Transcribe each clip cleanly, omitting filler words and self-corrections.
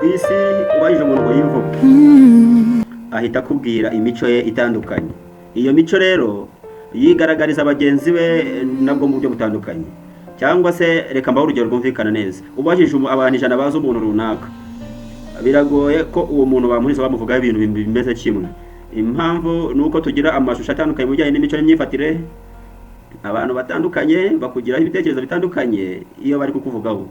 ku isi ubajije umuntu ngo yivuge ahita akubwira imico ye itandukanye. Iyo mico rero yigaragariza bagenzi be nabwo mu buryo butandukanye. Cyangwa se reka mbaho urugero rwumvikana neza, ubajije abantu 100 bazi umuntu runaka, biragoye ko uwo muntu bamuhuriza bamuvugaho ibintu bimeze kimwe. Impamvu nuko tugira amashusho atandukanye mu bijyanye n'imico n'imyifatire, abantu batandukanye bakugiraho ibitekerezo bitandukanye iyo bari kukuvugaho.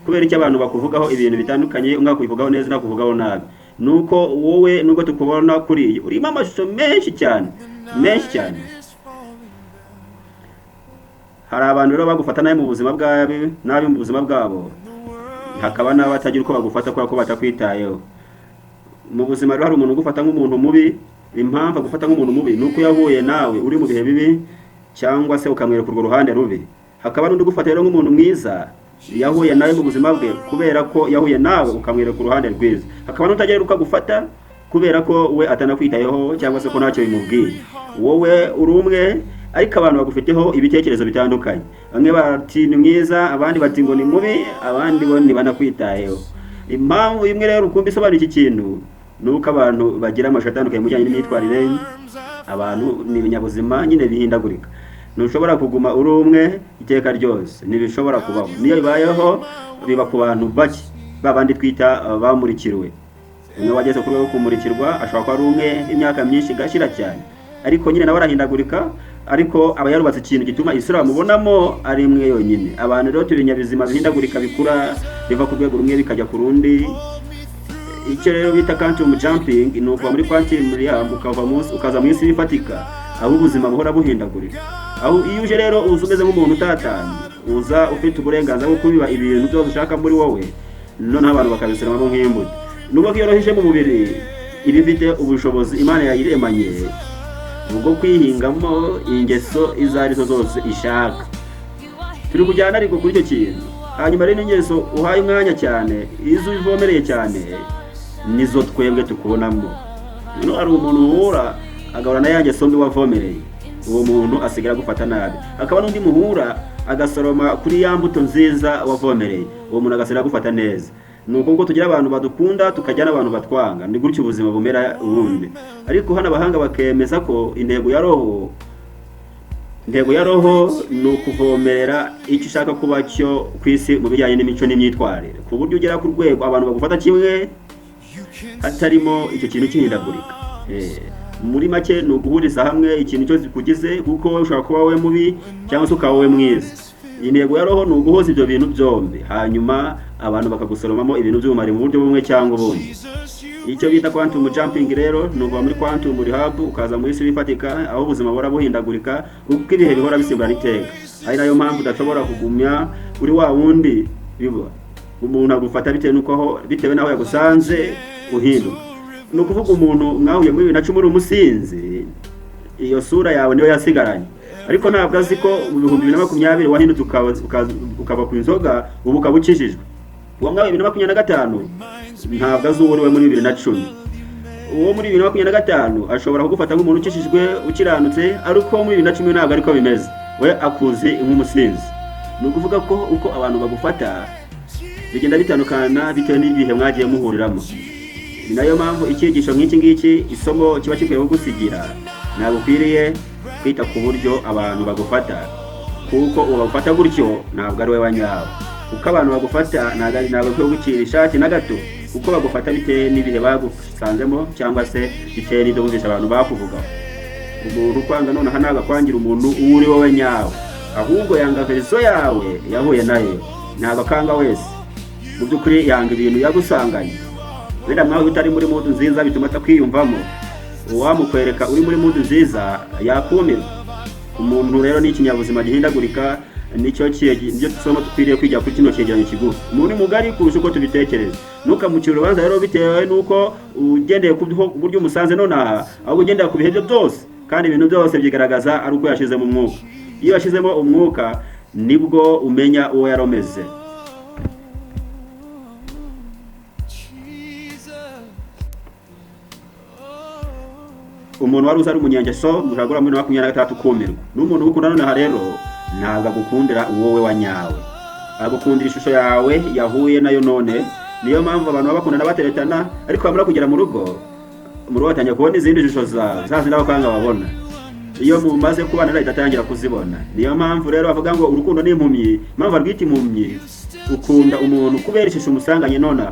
Kubera iki abantu bakuvugaho ibintu bitandukanye, umwe akuvugaho neza nakuvugaho nabi? Nuko wowe nubwo tukubona kuri urimo amashusho menshi cyane. Hari abantu rero bagufata nabi mu buzima bwawe, nabi mu buzima bwabo, hakaba n'abatagira uko bagufata kubera ko batakwitayeho. Mu buzima rero hari umuntu ugufata nk'umuntu mubi. Impamvu agufata nk'umuntu mubi nuko yahuye nawe uri mu bihe bibi, cyangwa se ukamwereka urwo ruhande rubi. Hakaba n'undi ugufata rero nk'umuntu mwiza, yahuye nawe mu buzima bwe kubera ko yahuye nawe ukamwereka uruhande rwiza. Hakaba n'utagira uko agufata kubera ko we atanakwitayeho cyangwa se ko ntacyo bimubwiye. Wowe uri umwe ariko abantu bagufiteho ibitekerezo bitandukanye. Bamwe bati ni mwiza, abandi bati ngo ni mubi, abandi bo ntibanakwitayeho. Impamvu imwe rero ukumva isobanura iki kintu nuko abantu bagira amashusho atandukanye mu bijyanye n'imyitwarire. Abantu ni ibinyabuzima nyine bihindagurika. Ntushobora kuguma uri umwe iteka ryose, ntibishobora kubaho. Niyo bibayeho biba ku bantu bake, babandi twita bamurikirwe. Umwe wageze ku rwego kumurikirwa ashobora kuba ari umwe imyaka myinshi igashira cyane, ariko nyine nawe arahindagurika, ariko aba yarubatse ikintu gituma isura bamubonamo ari imwe yonyine. Abantu rero turi ibinyabuzima bihindagurika, bikura biva ku rwego rumwe bikajya ku rundi. Icyo rero bita quantum jumping ni ukuva muri quantum realm ukaza mu isi bifatika, aho ubuzima buhora buhindagurika. Aho iyo uje rero uza umeze nk'umuntu utatanye, uza ufite uburenganzira bwo kubiba ibintu byose ushaka muri wowe, noneho abantu bakabisoromamo nk'imbuto. Nubwo yoroheje mu mubiri, ibifite ubushobozi Imana yayiremanye ubwo kwihingamo ingeso izo arizo zose ishaka. Turi kujyana ariko kuri icyo kintu. Hanyuma rero ingeso uhaye umwanya cyane, izo uvomereye cyane, nizo twebwe tukubonamo. None ari umuntu uhura agahura na yanjye sombi wavomereye, uwo muntu asigara gufata nabi. Akaba n'undi muhura agasoroma kuri ya mbuto nziza wavomereye, uwo muntu agasigara gufata neza. Nuko ubwo tugira abantu badukunda tukajya n'abantu batwanga, ni gutyo ubuzima bumera ubundi. Ariko hano abahanga bakemeza ko intego ya roho ni ukuvomerera icyo ushaka kuba cyo ku isi mu bijyanye n'imico n'imyitwarire, ku buryo ugera ku rwego abantu bagufata kimwe hatarimo icyo kintu cy'ihindagurika. Muri make ni uguhuriza hamwe ikintu cyose kugize, kuko ushobora kuba wowe mubi cyangwa se ukaba wowe mwiza. Intego ya roho ni uguhoza ibyo bintu byombi, hanyuma abantu bakagusoromamo ibintu by'ubumari mu buryo bumwe cyangwa ubundi. Icyo bita quantum jumping rero ni ukuva muri quantum rehab ukaza muri isi bifatika, aho ubuzima buhora buhindagurika kuko ibihe bihora bisimbura iteka. Ari nayo mpamvu udashobora kugumya uri wa wundi biba. Umuntu agufata bitewe n'aho yagusanze uhinduka. Ni ukuvuga umuntu mwahuye muri 2010 uri umusinzi, iyo sura yawe niyo yasigaranye. Ariko ntabwo azi ko mu 2020 wahindutse ukaba ku inzoga, ubu ukaba ukijijwe. Uwo mwawe 2025 ntabwo azi uwo muri 2010. Uwo muri 2025 ashobora kugufata nk'umuntu ukijijwe ukiranutse, ariko muri 2010 ntabwo ariko bimeze, we akuzi nk'umusinzi. Ni ukuvuga ko uko abantu bagufata bigenda bitandukana bitewe n'ibihe mwagiye muhuriramo. Ni nayo mpamvu icyigisho nk'iki ngiki, isomo kiba kikwiye kugusigira, ntabwo ukwiriye kwita ku buryo abantu bagufata, kuko ubafata gutyo ntabwo ari we wanyawe. Uko abantu bagufata ntabwo kwiye gucira ishati na gato, kuko bagufata bitewe n'ibihe bagusanzemo cyangwa se bitewe n'ibyo bumvisha abantu bakuvuga. Umuntu kwanga none ntabwo kwangira umuntu uri wowe nyawe, ahubwo yanga verso yawe yahuye nayo. Ntabwo kanga wese, mu by'ukuri yanga ibintu yagusanganye. Wenda mwawe utari muri mood nziza bituma atakwiyumvamo, uwamukwereka uri muri mood nziza yakumirwa. Umuntu rero ni ikinyabuzima gihindagurika, nicyo somo tukwiriye kwijya kuri kino cyegeranyo kigufi. Umuntu mugari kurusha uko tubitekereza. Nukamucira urubanza rero bitewe nuko ugendeye ku buryo umusanze nonaha, ahubwo ugendeye ku bihe byose, kandi ibintu byose byigaragaza ari uko yashizemo umwuka. Iyo yashizemo umwuka nibwo umenya uwo yaromeze. Umuntu wari uzari umunyangeso muragura muri 2023 kumirwa. N'umuntu ukunda none rero ntabwo agukundira wowe wanyawe, agukundira ishusho yawe yahuye nayo none, niyo mpamvu abantu baba bakundana bateretana ariko bamara kugera mu rugo batangiye kubona izindi shusho zawe zazindi abakanga babona iyo mumaze kubana rero itatangira kuzibona. Niyo mpamvu rero bavuga ngo urukundo ni impumyi. Impamvu arwita impumyi, ukunda umuntu kubera ishusho umusanganye nona,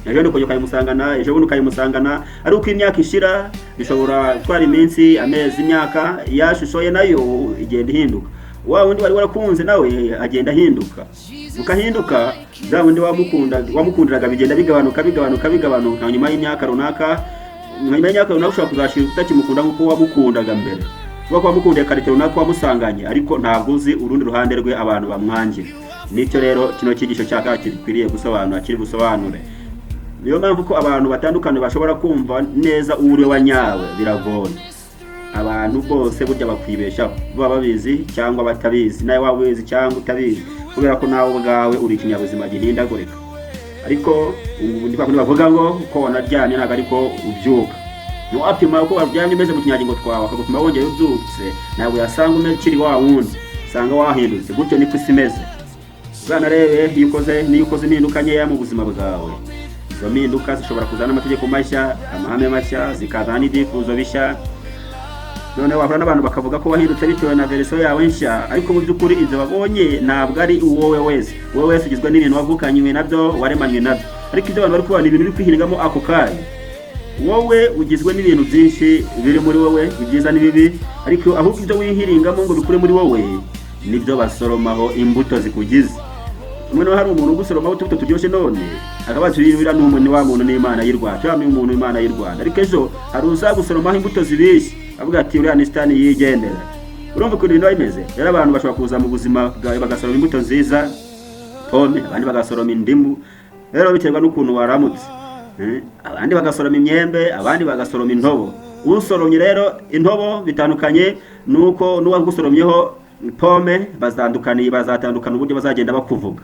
ejo nuko ukayimusangana, ejo bundi ukayimusangana, ari uko imyaka ishira, bishobora gutwara iminsi, amezi, imyaka, ya shusho ye nayo igenda ihinduka. Wa wundi wari warakunze nawe agenda ahinduka, ukahinduka za wundi wamukundiraga bigenda bigabanuka nyuma y'imyaka runaka. Nyuma y'imyaka runaka ushobora kuzashira utakimukunda nk'uko wamukundaga mbere, kuko wamukundiye karite runaka wamusanganye, ariko ntabwo uzi urundi ruhande rwe abantu bamwangira. Nicyo rero kino cyigisho cya kabiri gikwiriye gusobanura, kiri busobanure. Niyo mpamvu ko abantu batandukanye bashobora kumva neza uri wa nyawe biragoye. Abantu bose burya bakwibeshaho, baba babizi cyangwa batabizi, nawe waba ubizi cyangwa utabizi, kubera ko nawe ubwawe uri ikinyabuzima gihindagurika. Ariko ubu ndi bavuga ngo ko wanaryamye ntabwo ariko ubyuka. Yo apima uko waryamye umeze mu kinyagingo twawe, akagupima wongeye ubyutse, ntabwo yasanga umekiri wa wundi, sanga wahindutse. Gutyo niko isi imeze. Bwana rebe niyo ukoze impinduka nkeya mu buzima bwawe, izo mpinduka zishobora kuzana amategeko mashya, amahame mashya, zikazana n'ibyifuzo bishya. None wahura n'abantu bakavuga ko wahindutse bitewe na verisiyo yawe nshya, ariko mu by'ukuri ibyo babonye ntabwo ari wowe wese. Wowe wese ugizwe n'ibintu wavukanywe nabyo, waremanywe nabyo, ariko ibyo abantu bari kubona ibintu biri kwihingamo ako kanya. Wowe ugizwe n'ibintu byinshi biri muri wowe, ibyiza n'ibibi, ariko ahubwo ibyo wihiringamo ngo bikure muri wowe nibyo basoromaho imbuto zikugize. Umwe hari umuntu ugusoromaho utubuto turyoshye none akaba turira n'umuntu wa muntu n'Imana y'u Rwanda, cyangwa umuntu w'Imana y'u Rwanda, ariko ejo hari uzagusoromaho imbuto zibishye avuga ati uriya ni Sitani yigendera. Urumva ukuntu ibintu bimeze. Rero abantu bashobora kuza mu buzima bwawe bagasoroma imbuto nziza, pome, abandi bagasoroma indimu, rero biterwa n'ukuntu waramutse. Abandi bagasoroma imyembe, abandi bagasoroma intobo. Usoromye rero intobo bitandukanye nuko n'uwagusoromyeho pome, bazatandukana uburyo bazagenda bakuvuga.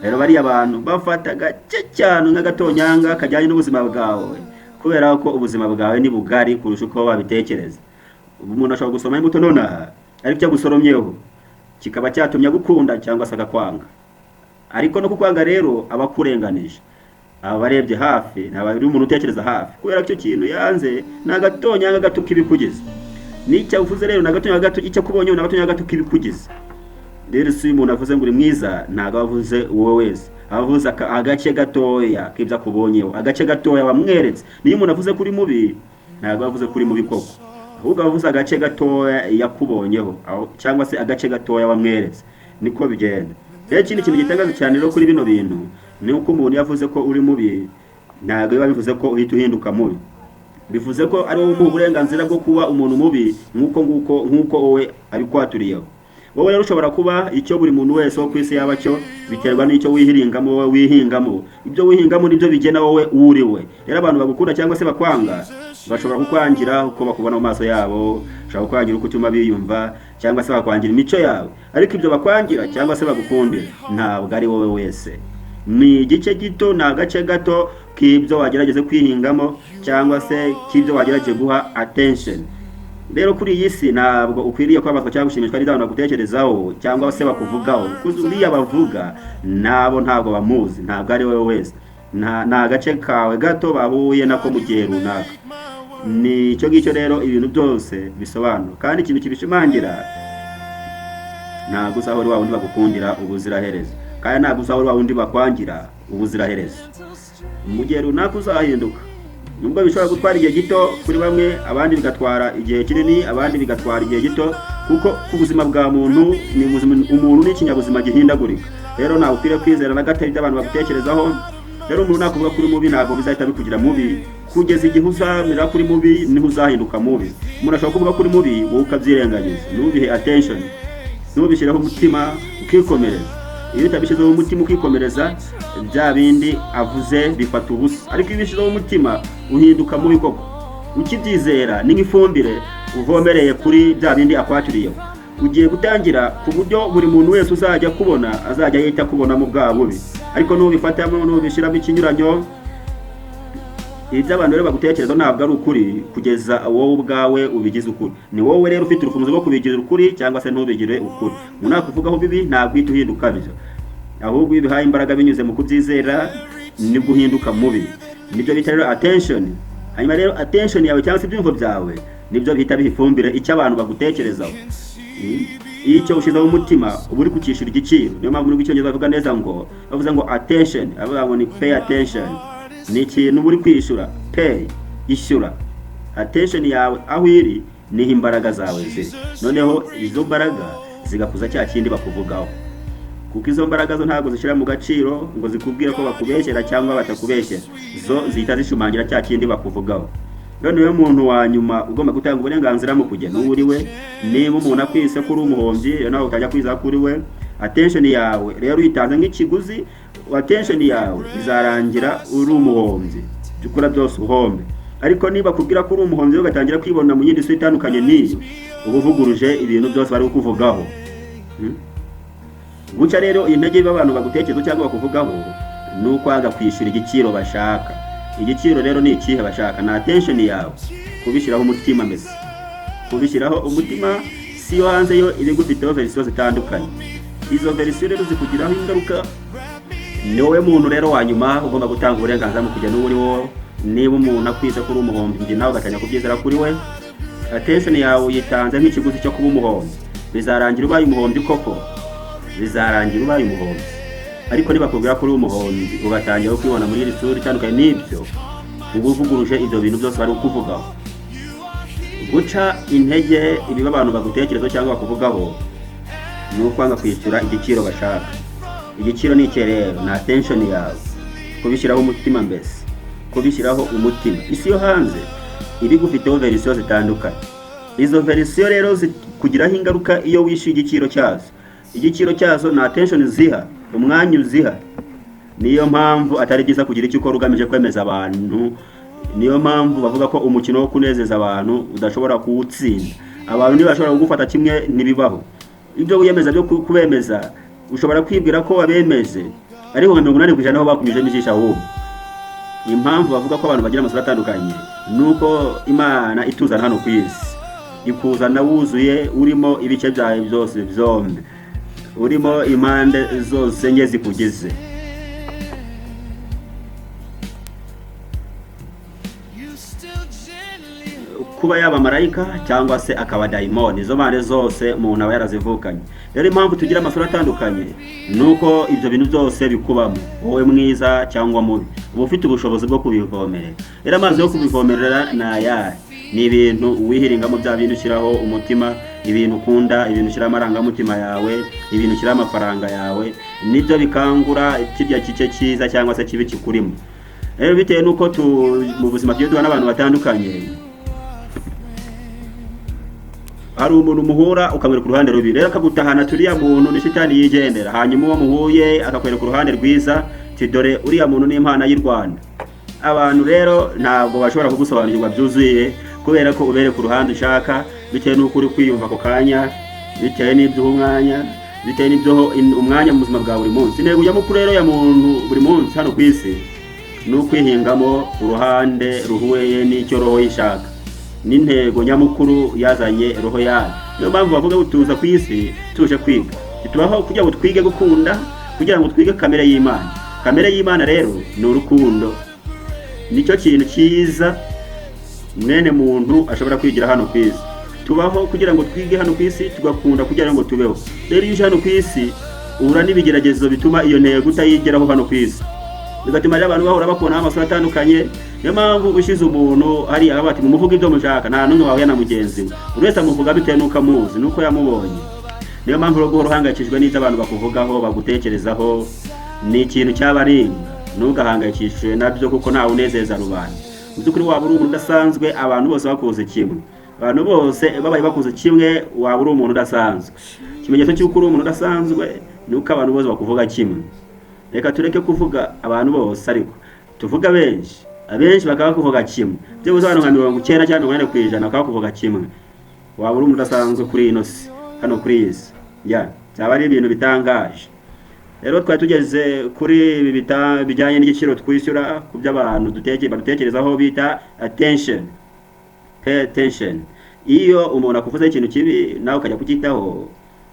Rero bari abantu bafata gace cyane nk'agatonyanga kajyanye n'ubuzima bwawe, kubera ko ubuzima bwawe ni bugari kurusha uko babitekereza. Umuntu ashobora gusoma imbuto nona, ariko cyo gusoromyeho kikaba cyatumye gukunda cyangwa se akakwanga. Ariko no kukwanga rero abakurenganije, abarebye hafi, nabari umuntu utekereza hafi, kubera cyo kintu yanze nagatonyanga gato kibikugize. Nicyo uvuze rero nagatonyanga gato icyo kubonye nagatonyanga gato kibikugize. Rero si umuntu avuze ngo uri mwiza, ntago avuze wowe wese, avuze agace gatoya kibya kubonyeho, agace gatoya wamweretse. Niyo umuntu avuze kuri mubi, ntago avuze kuri mubi koko, ahubwo avuze agace gatoya yakubonyeho, cyangwa se agace gatoya wamweretse. Niko bigenda. Rero ikindi kintu gitangaza cyane rero kuri bino bintu ni uko umuntu yavuze ko uri mubi, ntago biba bivuze ko uhita uhinduka mubi. Bivuze ko ari wowe uburenganzira bwo kuba umuntu mubi nk'uko wowe ari kwaturiyeho. Wowe rero ushobora kuba icyo buri muntu wese wo kwisi yaba cyo, biterwa n'icyo wihiringamo. Wowe wihingamo, ibyo wihingamo nibyo bigena wowe uriwe. Rero abantu bagukunda cyangwa se bakwanga bashobora kukwangira uko bakubona mu maso yabo, bashobora kukwangira uko utuma biyumva, cyangwa se bakwangira imico yawe. Ariko ibyo bakwangira cyangwa se bagukundira ntabwo ari wowe wese, ni igice gito, ni agace gato k'ibyo wagerageze kwihingamo cyangwa se k'ibyo wagerageze guha attention. Rero kuri iyi si ntabwo ukwiriye kwabazwa cyangwa gushimishwa n'abantu bagutekerezaho cyangwa se bakuvugaho. Uriya bavuga nabo ntabwo bamuzi, ntabwo ari wowe wese, nta gace kawe gato bahuye nako mu gihe runaka. Ni cyo ngicyo rero ibintu byose bisobanura. Kandi ikintu kibishimangira, ntabwo uzahora wa wundi bagukundira ubuziraherezo, kandi ntabwo uzahora wa wundi bakwangira ubuziraherezo. Mu gihe runaka uzahinduka, nubwo bishobora gutwara igihe gito kuri bamwe, abandi bigatwara igihe kinini, abandi bigatwara igihe gito, kuko ku buzima bwa muntu umuntu ni ikinyabuzima gihindagurika. Rero ntawe ukwiriye kwizera na gato ibyo abantu bagutekerezaho. Rero umuntu nakuvuga kuri mubi ntabwo bizahita bikugira mubi, kugeza igihe uzamira kuri mubi niho uzahinduka mubi. Umuntu ashobora kuvuga kuri mubi wowe ukabyirengagiza, ntubihe attention, ntubishyireho umutima ukikomereza. Iyo utabishyizeho umutima ukikomereza, bya bindi avuze bifata ubusa. Ariko iyo ubishyizeho umutima uhinduka mubi koko. Ukibyizera ni nk'ifumbire uvomereye kuri bya bindi akwaturiyeho. Ugiye gutangira ku buryo buri muntu wese uzajya kubona azajya yita kubonamo bwa bubi. Ariko nubifatamo nubishyiramo ikinyuranyo, ibyo abantu rero bagutekereza ntabwo ari ukuri kugeza wowe ubwawe ubigize ukuri. Ni wowe rero ufite urufunguzo rwo kubigira ukuri cyangwa se ntubigire ukuri. Umuntu akuvugaho bibi ntabwo uhita uhinduka bityo. ahubwo iyo bihaye imbaraga binyuze mu kubyizera nibwo uhinduka mubi. Nibyo bita rero attention. Hanyuma rero attention yawe cyangwa se ibyumvo byawe nibyo bihita biha ifumbire icyo abantu bagutekerezaho. Iyo icyo ushizeho umutima uba uri kucyishyura igiciro. Niyo mpamvu n'ubwo icyongereza bavuga neza ngo bavuze ngo attention, avuga ngo ni pay attention. Ni ikintu uba uri kwishyura, pay, ishyura. Attention yawe aho iri niho imbaraga zawe ziri. Noneho izo mbaraga zigakuza cya kindi bakuvugaho, kuko izo mbaraga zo ntabwo zishyira mu gaciro ngo zikubwire ko bakubeshyera cyangwa batakubeshyera. Zo zihita zishumangira cya kindi bakuvugaho. Rero niwe muntu wa nyuma ugomba gutanga uburenganzira mu kugena uwo uri we. Niba umuntu akwise ko uri umuhombyi nawe utajya kwiza kuri we, attention yawe rero uyitanze nk'ikiguzi, attention yawe izarangira uri umuhombyi, ukora byose uhombe. Ariko niba kubwira ko uri umuhombyi ugatangira kwibona mu yindi si itandukanye n'iyo, uba uvuguruje ibintu byose bari kukuvugaho. Guca rero intege abantu bagutekereza cyangwa bakuvugaho ni ukwanga kwishyura igiciro bashaka. Igiciro rero ni ikihe bashaka? Na attention yawe, kubishyiraho umutima mbese. Kubishyiraho umutima si yo hanze yo iri gufiteho verisiyo zitandukanye. Izo verisiyo rero zikugiraho ingaruka. Ni wowe muntu rero wa nyuma ugomba gutanga uburenganzira mu kugena uwo uri wo. Niba umuntu akwise ko uri umuhombyi nawe ugatanya kubyizera kuri we, attention yawe uyitanze nk'ikiguzi cyo kuba umuhombyi, bizarangira ubaye umuhombyi koko, bizarangira ubaye umuhombyi. Ariko niba kubwira ko uri umuhombyi ugatangira kwibona muri iri sura itandukanye n'ibyo, uba uvuguruje ibyo bintu byose bari kukuvugaho. Guca intege ibiba abantu bagutekerezaho cyangwa bakuvugaho ni ukwanga kwishyura igiciro bashaka. Igiciro ni iki rero? Na attention yawe, kubishyiraho umutima mbese, kubishyiraho umutima. Isi yo hanze iri gufiteho verisiyo zitandukanye. Izo verisiyo rero zikugiraho ingaruka iyo wishyuye igiciro cyazo. Igiciro cyazo na attention ziha, umwanya uziha. Niyo mpamvu atari byiza kugira icyo ukora ugamije kwemeza abantu. Niyo mpamvu bavuga ko umukino wo kunezeza abantu udashobora kuwutsinda. Abantu ntibashobora kugufata kimwe, ntibibaho. Ibyo wiyemeza byo kubemeza ushobora kwibwira ko wabemeje, ariko 80% aho bakunyujemo ijisho ahubwo. Impamvu bavuga ko abantu bagira amasura atandukanye nuko Imana ituzana hano ku isi, ikuzana wuzuye, urimo ibice byawe byose byombi, urimo impande zose enye zikugize. Kuba yaba marayika cyangwa se akaba daimoni, izo mpande zose umuntu aba yarazivukanye. Rero impamvu tugira amasura atandukanye nuko ibyo bintu byose bikubamo, wowe mwiza cyangwa mubi, uba ufite ubushobozi bwo kubivomerera. Rero amazi yo kubivomerera ni ayahe? Ni ibintu wihiringamo, bya bintu ushyiraho umutima, ibintu ukunda, ibintu ushyira amarangamutima yawe, ibintu ushyira amafaranga yawe, nibyo bikangura kirya kice cyiza cyangwa se kibi kikurimo. Rero bitewe nuko mu buzima tugira n'abantu batandukanye, hari umuntu muhura ukamwereka uruhande rubi, rero akagutahana turiya muntu ni shitani yigendera. Hanyuma uwo muhuye akakwereka uruhande rwiza, ati dore uriya muntu ni impano y'u Rwanda. Abantu rero ntabwo bashobora kugusobanukirwa byuzuye, kubera ko ubereka uruhande ushaka bitewe n'uko uri kwiyumva ako kanya, bitewe n'ibyo umwanya, bitewe n'ibyo umwanya mu buzima bwa buri munsi. Intego nyamukuru rero ya muntu buri munsi hano ku isi ni ukwihingamo uruhande ruhuye n'icyo roho yishaka. N'intego nyamukuru yazanye roho yayo. Niyo mpamvu bavuga utuza ku isi tuje kwiga. Tubaho kugira ngo twige gukunda, kugira ngo twige kamere y'Imana. Kamere y'Imana rero ni urukundo. Nicyo kintu cyiza mwene muntu ashobora kwigira hano ku isi. Tubaho kugira ngo twige hano ku isi, tugakunda kugira ngo tubeho. Rero iyo uje hano ku isi uhura n'ibigeragezo bituma iyo ntego utayigeraho hano ku isi, bigatuma abantu bahora bakona amasura atandukanye. Niyo mpamvu ushize umuntu hari abati mumuvuga ibyo mushaka, nta n'umwe wahuye na mugenzi we, buri wese amuvuga bitewe n'uko amuzi, n'uko yamubonye. Niyo mpamvu rero guhora uhangayikishijwe n'ibyo abantu bakuvugaho, bagutekerezaho, ni ikintu cyabarinda. Ntugahangayikishwe nabyo kuko ntawe unezeza rubanda. Mu by'ukuri waba uri umuntu udasanzwe, abantu bose bakuze kimwe. Abantu bose babaye bakuze kimwe, waba uri umuntu udasanzwe. Ikimenyetso cy'uko uri umuntu udasanzwe ni uko abantu bose bakuvuga kimwe. Reka tureke kuvuga abantu bose, ariko tuvuga benshi. Abenshi bakaba kuvuga kimwe. Byo uzabana nka 90 cyangwa 80% bakaba kuvuga kimwe. Waba uri umuntu udasanzwe kuri ino si, hano kuri isi. Byaba ari ibintu bitangaje. Rero twari tugeze kuri ibi bijyanye n'igiciro twishyura ku by'abantu badutekerezaho bita attention. Pay attention. Iyo umuntu akuvuze ikintu kibi nawe ukajya kucyitaho,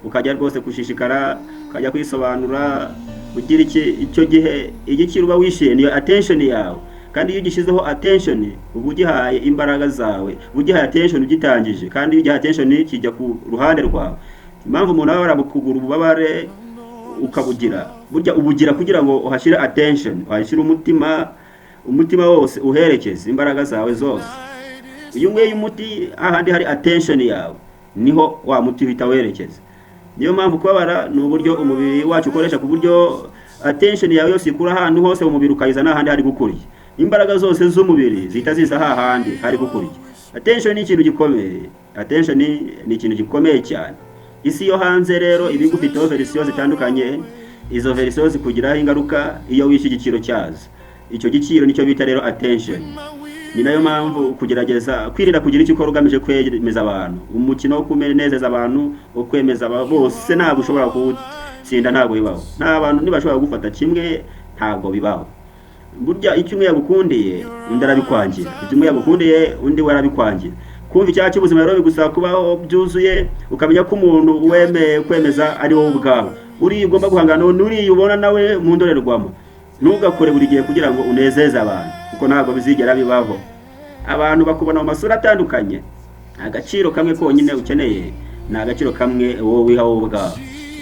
ukajya rwose kushishikara, ukajya kwisobanura, ugira icyo gihe igikira uba wishimiye niyo attention yawe, kandi iyo ugishyizeho attention uba ugihaye imbaraga zawe, ugihaye attention ugitangije, kandi iyo ugihaye attention kijya ku ruhande rwawe. Impamvu umuntu aba arabukugura ububabare ukabugira, burya ubugira kugira ngo uhashyire attention, uhashyire umutima wose uherekeze imbaraga zawe zose. Iyo unyweye umuti ahandi hari attention yawe, niho wa muti uhita werekeza. Niyo mpamvu kubabara ni uburyo umubiri wacu ukoresha, ku buryo attention yawe yose ikura ahantu hose mu mubiri ukayizana ahandi hari gukuriye. Imbaraga zose z'umubiri zihita ziza hahandi hari gukuriye. Attention ni ikintu gikomeye, attention ni ikintu gikomeye cyane. Isi yo hanze rero ibigufiteho verisiyo zitandukanye, izo verisiyo zikugiraho ingaruka iyo wishe igiciro cyazo. Icyo giciro nicyo bita rero attention. Ni nayo mpamvu kugerageza kwirinda kugira icyo ukora ugamije kwemeza abantu. Umukino wo kumenezeza abantu, wo kwemeza bose ntabwo ushobora kuwutsinda, ntabwo bibaho. Nta bantu ntibashobora gufata kimwe, ntabwo bibaho. Burya icyo umwe yagukundiye undi arabikwangira, icyo umwe yagukundiye undi we arabikwangira. Kumva icyaha cy'ubuzima rero bigusaba kubaho byuzuye, ukamenya ko umuntu wemeye kwemeza ari wowe ubwawe. Uri ugomba guhangana n'uri ubona nawe mu ndorerwamo. Ntugakore buri gihe kugira ngo unezeze abantu, kuko ntabwo bizigera bibaho. Abantu bakubona mu masura atandukanye, agaciro kamwe konyine ukeneye ni agaciro kamwe wowe wiha wowe ubwawe.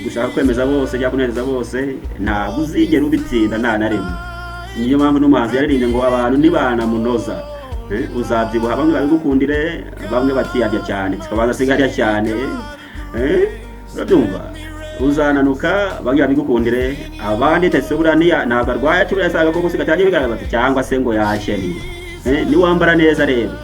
Gushaka kwemeza bose cyangwa kunezeza bose ntabwo uzigera ubitsinda nta na rimwe. Niyo mpamvu n'umuhanzi yaririmbye ngo abantu ntibanamunoza. Uzabyibuha bamwe babigukundire, bamwe batiyarya cyane, tukabanza sigarya cyane. Urabyumva? Uzananuka bamwe babigukundire, abandi tese buraniya ntabwo arwaye cyubura yasaga ko gusiga cyane bigaragaza bati cyangwa se ngo yasheni. Ni wambara neza rero.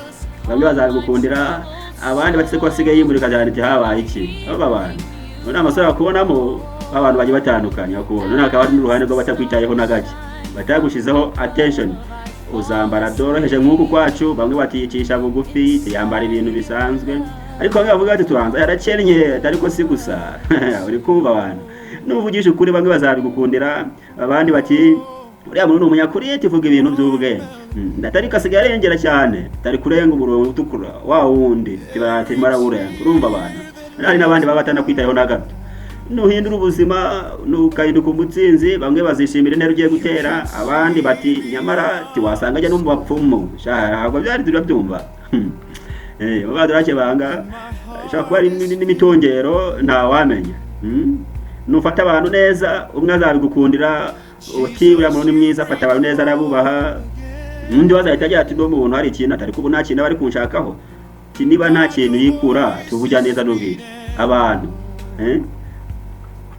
Bamwe bazabigukundira, abandi batse ko asigaye yimurika cyane ati habaye iki. Aba bantu. None amasura kubonamo abantu baje batandukanye akubona. None akaba ari n'uruhande rwo batakwitayeho na gake. Batagushizeho attention. Uzambara doroheje nk'uku kwacu, bamwe batiyicisha bugufi, yambara ibintu bisanzwe. Ariko bamwe bavuga ati turanza yarakennye, ariko si gusa. Uri kumva abantu. Nuvugisha ukuri bamwe bazabigukundira, abandi bati uriya muntu umunyakuri tuvuga ibintu by'ubwenge. Ndatari kasigaye arengera cyane, tari kurenga umurongo utukura wa wundi tibarate marawurenga. Urumva abantu. Hari n'abandi baba batanakwitayeho na gato. Nuhindura ubuzima nukahinduka umutsinzi, bamwe bazishimira intero ugiye gutera, abandi bati nyamara tiwasanga ajya no mu bapfumu. Ntabwo byari turabyumva. Abadurake banga shaka kuba n'imitongero nta wamenya. Nufata abantu neza, umwe azabigukundira, uti uriya muntu ni mwiza, afata abantu neza arabubaha. Undi wazahita agira ati no muntu hari ikintu atari kubu nta kintu bari kunshakaho. Niba nta kintu yikura tuvuga neza n'ubwira abantu.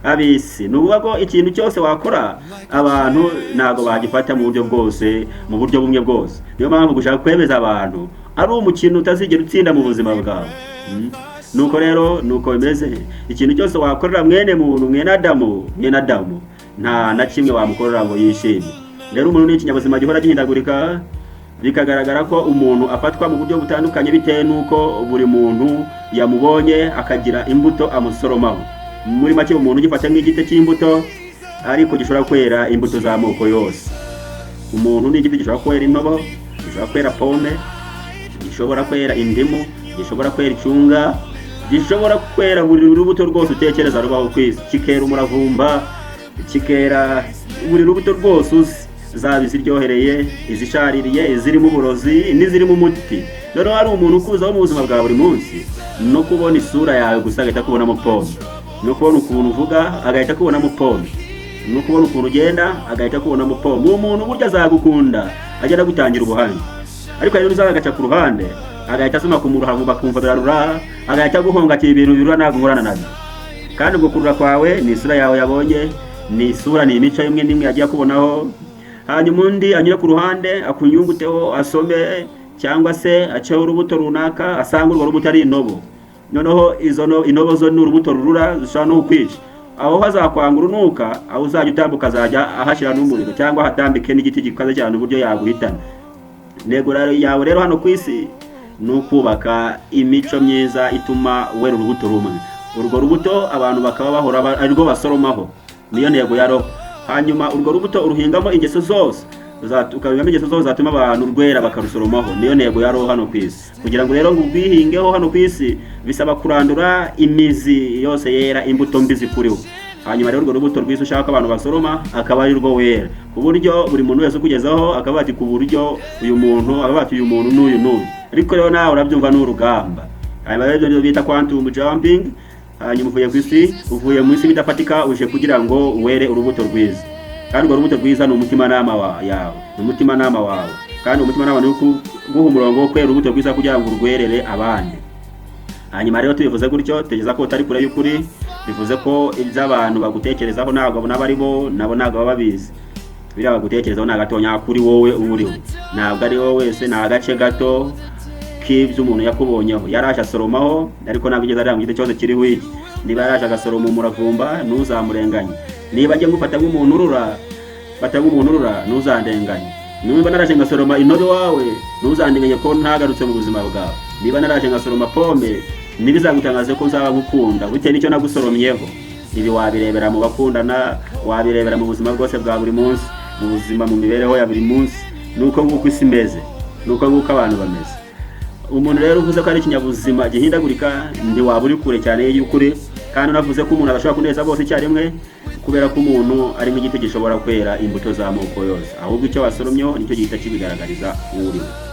Abisi nuvuga ko ikintu cyose wakora abantu ntago bagifata mu buryo bwose, mu buryo bumwe bwose. Niyo mpamvu gushaka kwemeza abantu ari umukino utazigera utsinda mu buzima bwawe. Nuko rero nuko bimeze, ikintu cyose wakorera mwene muntu, mwene Adamu nta na kimwe wamukorera ngo yishime. Rero umuntu ni ikinyabuzima gihora gihindagurika, bikagaragara ko umuntu afatwa mu buryo butandukanye bitewe nuko buri muntu yamubonye akagira imbuto amusoromaho. Muri make umuntu ugifata nk'igiti cy'imbuto ariko gishobora kwera imbuto z'amoko yose. Umuntu ni igiti gishobora kwera intobo, gishobora kwera pome, gishobora kwera indimu, gishobora kwera icunga, gishobora kwera buri rubuto rwose utekereza rubaho kwisi. Kikera umuravumba, kikera buri rubuto rwose uzi, zaba iziryohereye, izishaririye, izirimo uburozi, n'izirimo umuti. Rero hari umuntu ukuzaho mu buzima bwa buri munsi no kubona isura yawe gusa agahita kubonamo pome, no kubona ukuntu uvuga agahita kubonamo pome, no kubona ukuntu ugenda agahita kubonamo pome. Uwo muntu burya azagukunda agenda gutangira ubuhanga, ariko rero uzagaca ku ruhande agahita asoma ku muruhavu bakumva birarura, agahita guhonga ati ibintu birura ntabwo ngorana nabyo. Kandi ubwo kurura kwawe ni isura yawe yabonye, ni isura, ni imico imwe n'imwe yagiye kubonaho. Hanyuma undi anyura ku ruhande akunyunguteho asome, cyangwa se aceho urubuto runaka asanga urwo rubuto ari intobo. Noneho izo intobo zo ni urubuto rurura zishobora no kukwica. Aho hazakwanga urunuka, aho uzajya utambuka azajya ahashyira n'umuriro, cyangwa hatambike n'igiti gikaze cyane uburyo yaguhitana. Ntego yawe rero hano ku isi ni ukubaka imico myiza ituma wera urubuto rumwe. Urwo rubuto abantu bakaba bahora ari rwo basoromaho, niyo ntego ya roho. Hanyuma urwo rubuto uruhingamo ingeso zose, ukabingamo ingeso zose zatuma abantu rwera bakarusoromaho, niyo ntego ya roho hano ku isi. Kugira ngo rero ngo ubwihingeho hano ku isi bisaba kurandura imizi yose yera imbuto mbi zikuriho. hanyuma rero urwo rubuto rwiza ushaka abantu basoroma akaba ari rwo wera, ku buryo buri muntu wese ukugezaho akaba ati ku buryo uyu muntu akaba ati uyu muntu n'uyu. Ariko rero nawe urabyumva n'urugamba, hanyuma rero ibyo bita quantum jumping. Hanyuma uvuye ku isi, uvuye mu isi bidafatika uje kugira ngo were urubuto rwiza, kandi urwo rubuto rwiza ni umutimanama yawe, ni umutimanama wawe, kandi umutimanama ni guha umurongo wo kwera urubuto rwiza kugira ngo urwerere abandi. Hanyuma rero tubivuze gutyo tegeza ko utari kure y'ukuri, bivuze ko iby'abantu bagutekerezaho ntabwo n'abari bo nabo ntabwo baba babizi. Biriya bagutekerezaho nta gatonya kuri wowe uriho, ntabwo ari wowe wese, nta gace gato k'ibyo umuntu yakubonyeho. Yaraje asoromaho ariko ntabwo igeze areba mu giti cyose kiriho iki. Niba yaraje agasoroma umuravumba ntuzamurenganye, niba ajya ngufata nk'umuntu urura ntuzandenganye, niba naraje ngasoroma intobe wawe ntuzandenganye ko ntagarutse mu buzima bwawe, niba naraje ngasoroma pome ntibizagutangaze ko nzaba ngukunda bitewe n'icyo nagusoromyeho. Ibi wabirebera mu bakundana, wabirebera mu buzima bwose bwa buri munsi, mu buzima, mu mibereho ya buri munsi. Nuko nguko isi imeze, nuko nguko abantu bameze. Umuntu rero uvuze ko ari ikinyabuzima gihindagurika ntiwaba uri kure cyane y'ukuri, kandi unavuze ko umuntu adashobora kuneza bose icyarimwe, kubera ko umuntu ari nk'igiti gishobora kwera imbuto z'amoko yose, ahubwo icyo wasoromyeho nicyo gihita kibigaragariza uriwe.